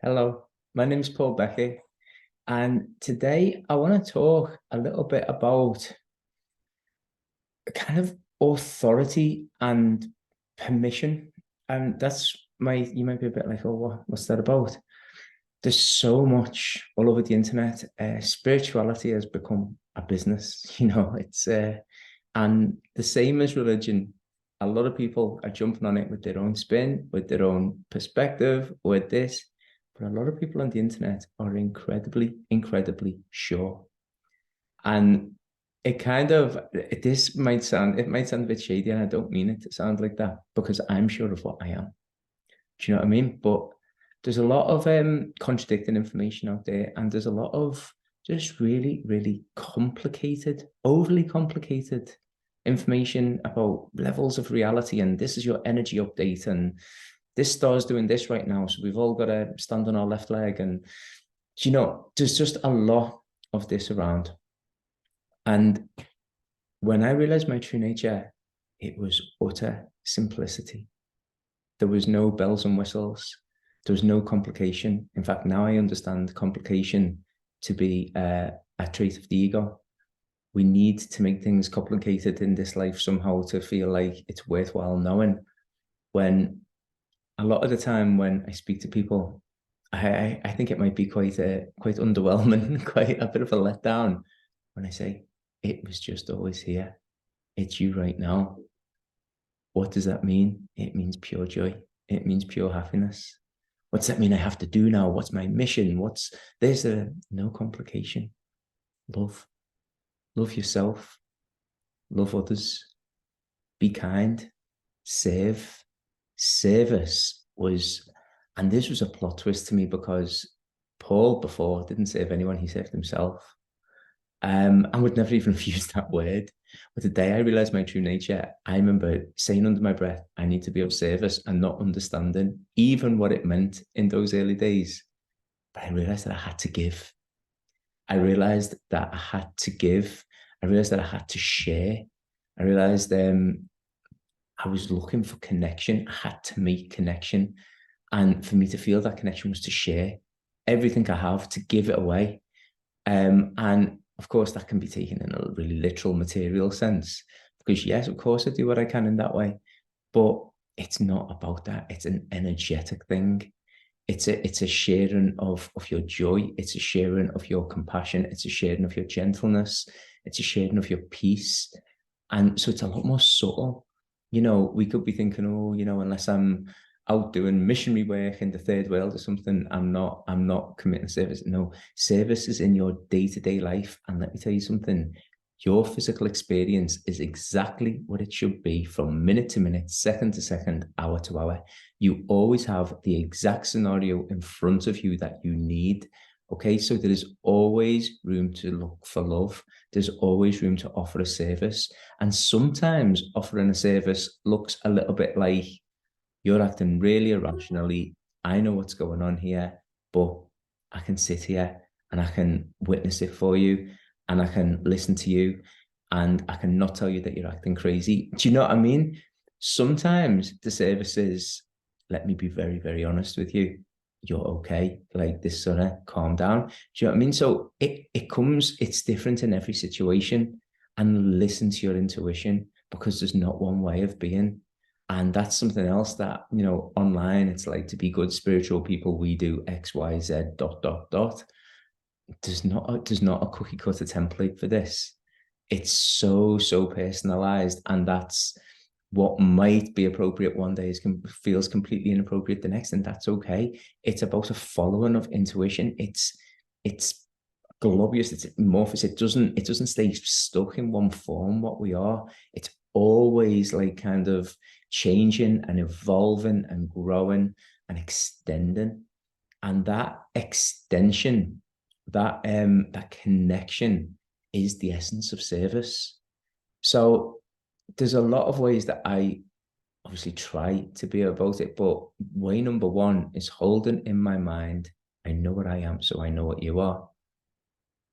Hello, my name's Paul-Beckett, and today I want to talk a little bit about kind of authority and permission. And you might be a bit like, oh, what's that about? There's so much all over the internet. Spirituality has become a business, and the same as religion. A lot of people are jumping on it with their own spin, with their own perspective, with this. But a lot of people on the internet are incredibly, incredibly sure. And it might sound a bit shady, and I don't mean it to sound like that because I'm sure of what I am. Do you know what I mean? But there's a lot of contradicting information out there, and there's a lot of just really, really complicated, overly complicated information about levels of reality. And this is your energy update, and this star's doing this right now. So we've all got to stand on our left leg. And, there's just a lot of this around. And when I realized my true nature, it was utter simplicity. There was no bells and whistles. There was no complication. In fact, now I understand complication to be a trait of the ego. We need to make things complicated in this life somehow to feel like it's worthwhile knowing. When a lot of the time when I speak to people, I think it might be quite underwhelming, quite a bit of a letdown when I say, it was just always here. It's you right now. What does that mean? It means pure joy. It means pure happiness. What's that mean I have to do now? What's my mission? There's no complication. Love. Love yourself. Love others. Be kind. Serve. Service was, and this was a plot twist to me because Paul before didn't save anyone, he saved himself. I would never even have used that word. But the day I realized my true nature, I remember saying under my breath, I need to be of service, and not understanding even what it meant in those early days. But I realized that I had to give. I realized that I had to give. I realized that I had to share. I realized I was looking for connection. I had to make connection. And for me to feel that connection was to share everything I have, to give it away. And of course, that can be taken in a really literal material sense, because yes, of course, I do what I can in that way, but it's not about that. It's an energetic thing. It's a sharing of your joy. It's a sharing of your compassion. It's a sharing of your gentleness. It's a sharing of your peace. And so it's a lot more subtle. We could be thinking, oh, unless I'm out doing missionary work in the third world or something, I'm not committing service. No, service is in your day-to-day life. And let me tell you something, your physical experience is exactly what it should be from minute to minute, second to second, hour to hour. You always have the exact scenario in front of you that you need. Okay, so there is always room to look for love. There's always room to offer a service. And sometimes offering a service looks a little bit like you're acting really irrationally. I know what's going on here, but I can sit here and I can witness it for you, and I can listen to you, and I can not tell you that you're acting crazy. Do you know what I mean? Sometimes the service is, let me be very, very honest with you. You're okay. Like this, sort of calm down. Do you know what I mean? So it's different in every situation, and listen to your intuition, because there's not one way of being. And that's something else that, online, it's like, to be good spiritual people, we do X, Y, Z, dot, dot, dot. There's not a cookie cutter template for this. It's so, so personalized. And that's what might be appropriate one day feels completely inappropriate the next. And that's okay. It's about a following of intuition. It's globular, it's amorphous. It doesn't stay stuck in one form, what we are. It's always like kind of changing and evolving and growing and extending. And that extension, that connection, is the essence of service. So there's a lot of ways that I obviously try to be about it, but way number one is holding in my mind, I know what I am, so I know what you are.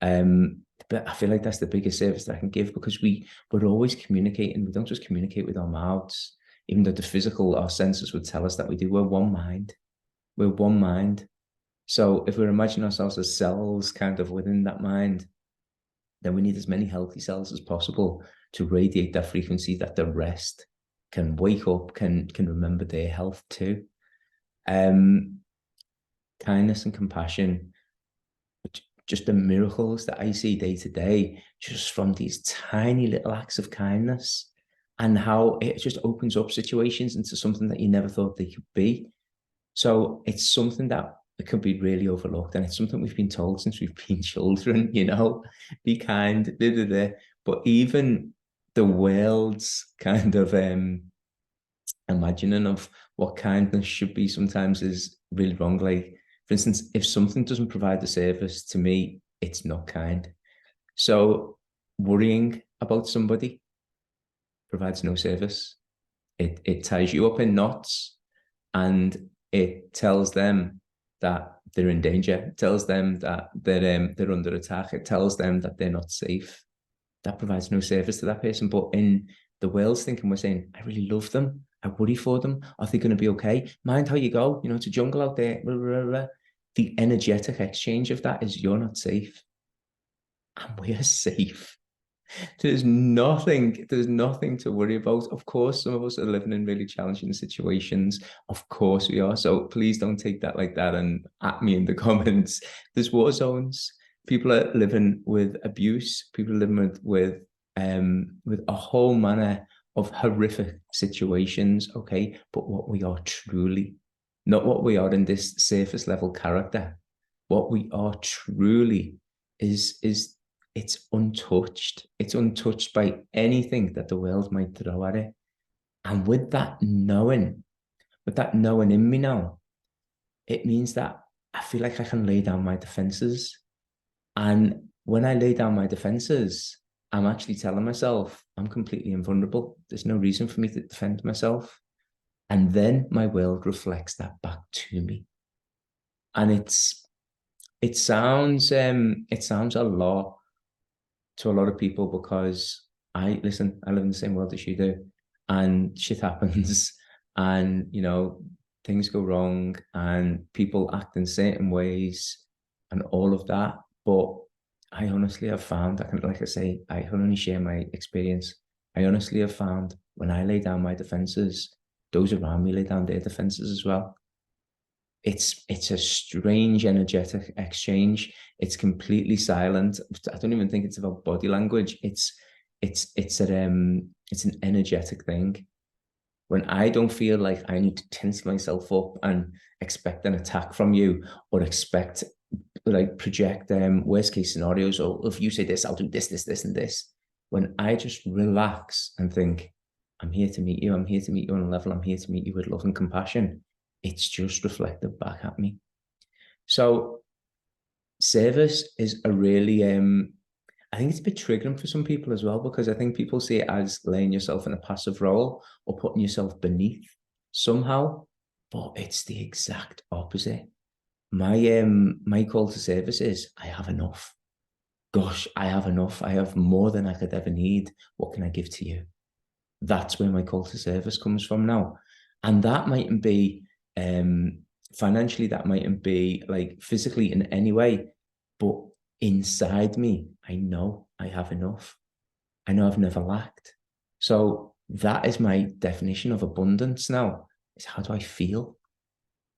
But I feel like that's the biggest service that I can give, because we're always communicating. We don't just communicate with our mouths, even though our senses would tell us that we do. We're one mind. We're one mind. So if we're imagining ourselves as cells kind of within that mind, then we need as many healthy cells as possible to radiate that frequency that the rest can wake up, can remember their health too. Kindness and compassion, just the miracles that I see day to day, just from these tiny little acts of kindness, and how it just opens up situations into something that you never thought they could be. So it's something that it could be really overlooked, and it's something we've been told since we've been children, be kind, but even the world's kind of imagining of what kindness should be sometimes is really wrong. Like, for instance, if something doesn't provide the service to me, it's not kind. So worrying about somebody provides no service. It ties you up in knots, and it tells them that they're in danger. It tells them that they're under attack. It tells them that they're not safe. That provides no service to that person. But in the world's thinking, we're saying, I really love them. I worry for them. Are they going to be okay? Mind how you go. It's a jungle out there. Blah, blah, blah. The energetic exchange of that is you're not safe. And we're safe. There's nothing to worry about. Of course, some of us are living in really challenging situations. Of course we are. So please don't take that like that and at me in the comments. There's war zones. People are living with abuse. People are living with a whole manner of horrific situations. Okay, but what we are truly, not what we are in this surface level character, what we are truly is it's untouched. It's untouched by anything that the world might throw at it. And with that knowing in me now, it means that I feel like I can lay down my defenses. And when I lay down my defenses, I'm actually telling myself I'm completely invulnerable. There's no reason for me to defend myself. And then my world reflects that back to me. And it sounds a lot to a lot of people, because I live in the same world as you do, and shit happens, and things go wrong, and people act in certain ways, and all of that. But I honestly have found, like I say, I can only share my experience. I honestly have found when I lay down my defenses, those around me lay down their defenses as well. It's a strange energetic exchange. It's completely silent. I don't even think it's about body language. It's an energetic thing. When I don't feel like I need to tense myself up and expect an attack from you, or expect, like, project worst case scenarios, or if you say this, I'll do this, this, and this. When I just relax and think, I'm here to meet you. I'm here to meet you on a level. I'm here to meet you with love and compassion. It's just reflected back at me. So service is a really, I think it's a bit triggering for some people as well, because I think people see it as laying yourself in a passive role or putting yourself beneath somehow, but it's the exact opposite. My call to service is, I have enough. Gosh, I have enough. I have more than I could ever need. What can I give to you? That's where my call to service comes from now. And that mightn't be financially, that mightn't be like physically in any way, but inside me, I know I have enough. I know I've never lacked. So that is my definition of abundance now, is how do I feel?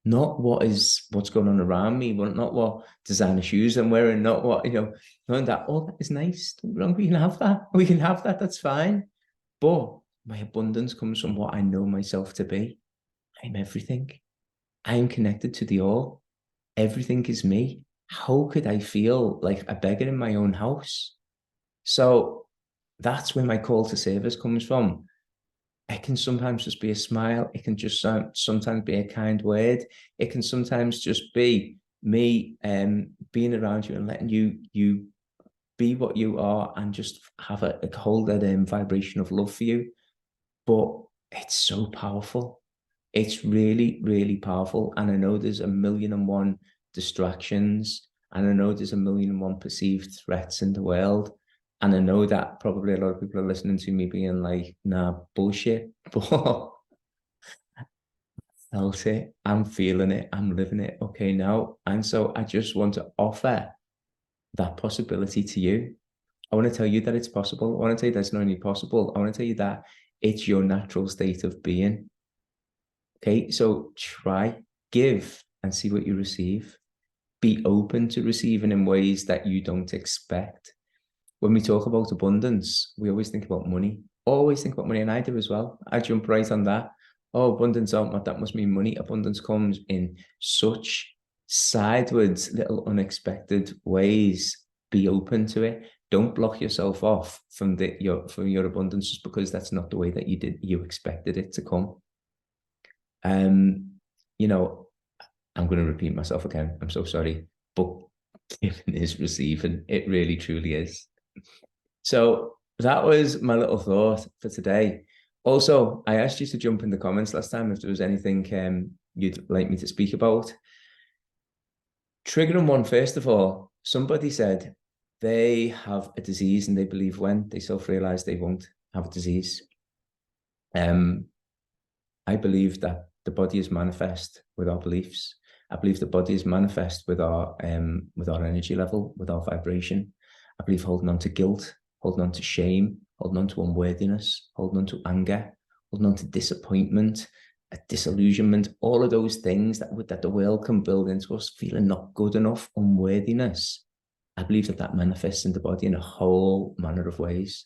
Not what's going on around me, not what designer shoes I'm wearing, not what, knowing that, oh, that is nice. Don't get me wrong, we can have that. We can have that. That's fine. But my abundance comes from what I know myself to be. I'm everything. I am connected to the all. Everything is me. How could I feel like a beggar in my own house? So that's where my call to service comes from. It can sometimes just be a smile. It can just sometimes be a kind word. It can sometimes just be me being around you and letting you be what you are, and just hold that vibration of love for you. But it's so powerful. It's really, really powerful. And I know there's 1,000,001 distractions, and I know there's 1,000,001 perceived threats in the world. And I know that probably a lot of people are listening to me being like, nah, bullshit. But felt it, I'm feeling it, I'm living it, okay, now. And so I just want to offer that possibility to you. I want to tell you that it's possible. I want to tell you that it's not only possible, I want to tell you that it's your natural state of being. Okay, so try, give, and see what you receive. Be open to receiving in ways that you don't expect. When we talk about abundance, we always think about money. Always think about money, and I do as well. I jump right on that. Oh, abundance, oh, that must mean money. Abundance comes in such sideways, little unexpected ways. Be open to it. Don't block yourself off from your abundance just because that's not the way that you expected it to come. You know, I'm going to repeat myself again. I'm so sorry, but giving is receiving. It really, truly is. So that was my little thought for today. Also, I asked you to jump in the comments last time if there was anything you'd like me to speak about. Triggering one, first of all, somebody said they have a disease and they believe when they self-realize they won't have a disease. I believe that the body is manifest with our beliefs. I believe the body is manifest with our energy level, with our vibration. I believe holding on to guilt, holding on to shame, holding on to unworthiness, holding on to anger, holding on to disappointment, a disillusionment, all of those things that the world can build into us, feeling not good enough, unworthiness. I believe that manifests in the body in a whole manner of ways.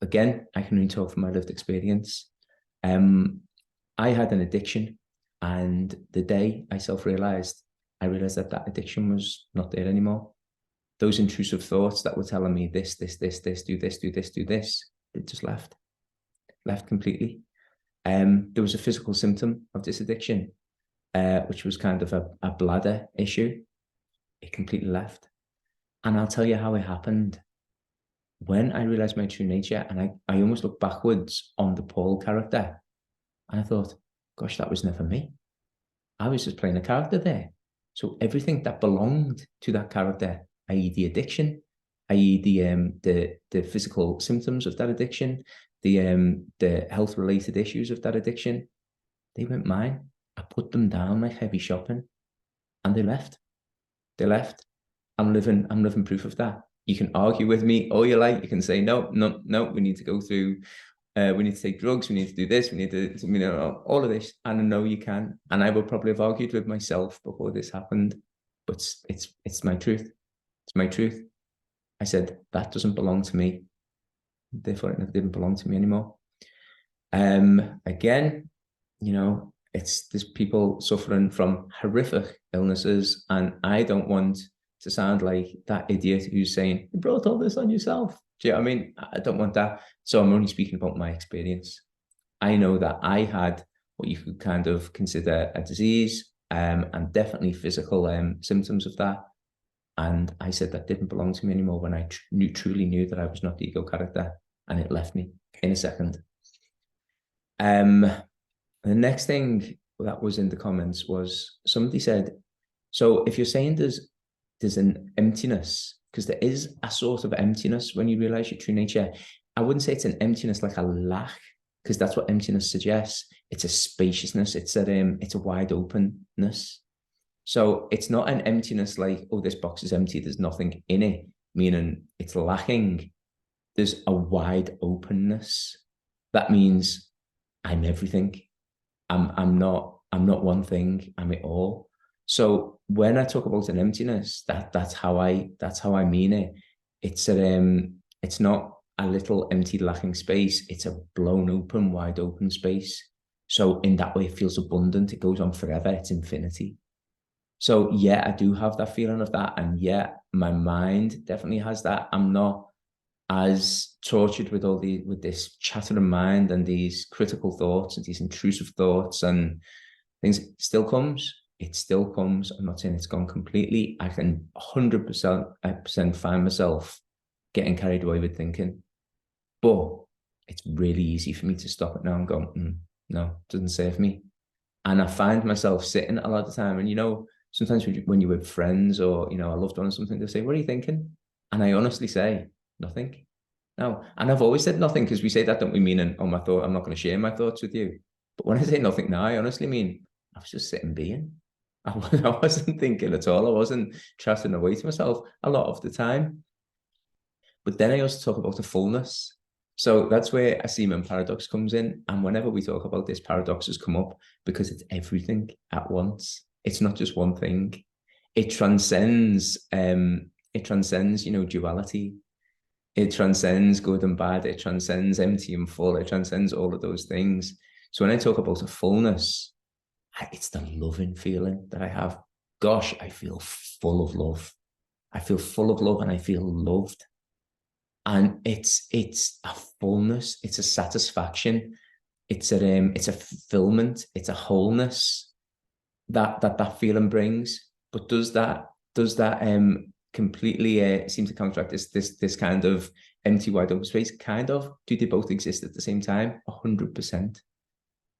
Again, I can only talk from my lived experience. I had an addiction, and the day I self-realized, I realized that addiction was not there anymore. Those intrusive thoughts that were telling me this, do this, it just left completely. There was a physical symptom of this addiction, which was kind of a bladder issue. It completely left. And I'll tell you how it happened. When I realized my true nature, and I almost looked backwards on the Paul character, and I thought, gosh, that was never me. I was just playing a character there. So everything that belonged to that character, i.e. the addiction, i.e. the physical symptoms of that addiction, the health-related issues of that addiction, they weren't mine. I put them down like heavy shopping, and they left. They left. I'm living proof of that. You can argue with me all you like. You can say, no, we need to go through, we need to take drugs, we need to do this, we need to, all of this. And I know you can. And I would probably have argued with myself before this happened, but it's my truth. It's my truth. I said, that doesn't belong to me. Therefore, it didn't belong to me anymore. Again, there's people suffering from horrific illnesses, and I don't want to sound like that idiot who's saying, you brought all this on yourself. Do you know what I mean? I don't want that. So I'm only speaking about my experience. I know that I had what you could kind of consider a disease, and definitely physical symptoms of that. And I said that didn't belong to me anymore when I truly knew that I was not the ego character, and it left me in a second. The next thing that was in the comments was somebody said, so if you're saying there's an emptiness, because there is a sort of emptiness when you realize your true nature, I wouldn't say it's an emptiness like a lack, because that's what emptiness suggests. It's a spaciousness. It's a wide openness. So it's not an emptiness like, oh, this box is empty, there's nothing in it, meaning it's lacking. There's a wide openness. That means I'm everything. I'm not one thing. I'm it all. So when I talk about an emptiness, that's how I mean it. It's not a little empty lacking space. It's a blown open, wide open space. So in that way, it feels abundant. It goes on forever. It's infinity. So yeah, I do have that feeling of that. And yeah, my mind definitely has that. I'm not as tortured with this chattering mind and these critical thoughts and these intrusive thoughts and things. It still comes. I'm not saying it's gone completely. I can 100% find myself getting carried away with thinking, but it's really easy for me to stop it now and go, no, it doesn't serve me. And I find myself sitting a lot of the time, and sometimes when you're with friends or a loved one or something, they'll say, what are you thinking? And I honestly say, nothing. No. And I've always said nothing, because we say that, don't we, mean, my thought, I'm not going to share my thoughts with you. But when I say nothing now, I honestly mean, I was just sitting being. I wasn't thinking at all. I wasn't chatting away to myself a lot of the time. But then I also talk about the fullness. So that's where a seeming paradox comes in. And whenever we talk about this, paradoxes come up because it's everything at once. It's not just one thing. It transcends, duality. It transcends good and bad. It transcends empty and full. It transcends all of those things. So when I talk about a fullness, it's the loving feeling that I have. Gosh, I feel full of love. I feel full of love and I feel loved. And it's a fullness, it's a satisfaction, it's a fulfillment, it's a wholeness that feeling brings. But does that completely seem to counteract this kind of empty wide open space? Kind of. Do they both exist at the same time? 100%.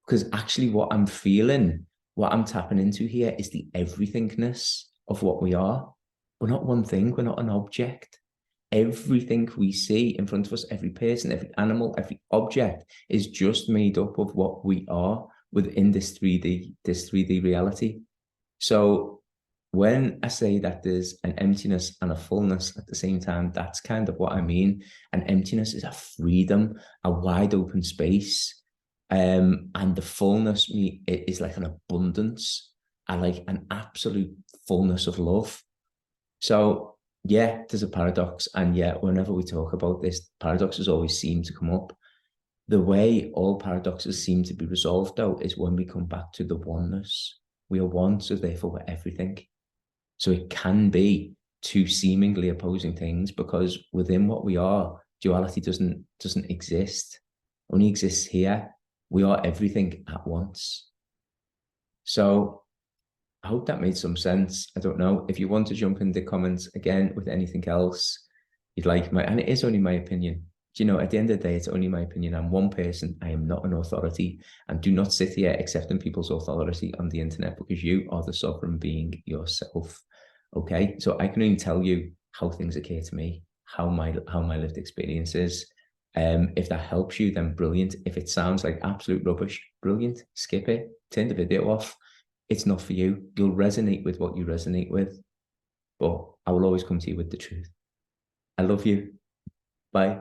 Because actually what I'm feeling, what I'm tapping into here is the everythingness of what we are. We're not one thing, we're not an object. Everything we see in front of us, every person, every animal, every object is just made up of what we are within this 3D reality. So when I say that there's an emptiness and a fullness at the same time, that's kind of what I mean. An emptiness is a freedom, a wide open space. And the fullness is like an abundance, and like an absolute fullness of love. So yeah, there's a paradox. And yeah, whenever we talk about this, paradoxes always seem to come up. The way all paradoxes seem to be resolved, though, is when we come back to the oneness. We are one, so therefore we're everything. So it can be two seemingly opposing things, because within what we are, duality doesn't exist. Only exists here. We are everything at once. So I hope that made some sense. I don't know. If you want to jump in the comments again with anything else you'd like, and it is only my opinion. You know, at the end of the day, it's only my opinion. I'm one person. I am not an authority. And do not sit here accepting people's authority on the internet, because you are the sovereign being yourself. Okay? So I can only tell you how things occur to me, how my lived experience is. If that helps you, then brilliant. If it sounds like absolute rubbish, brilliant. Skip it. Turn the video off. It's not for you. You'll resonate with what you resonate with. But I will always come to you with the truth. I love you. Bye.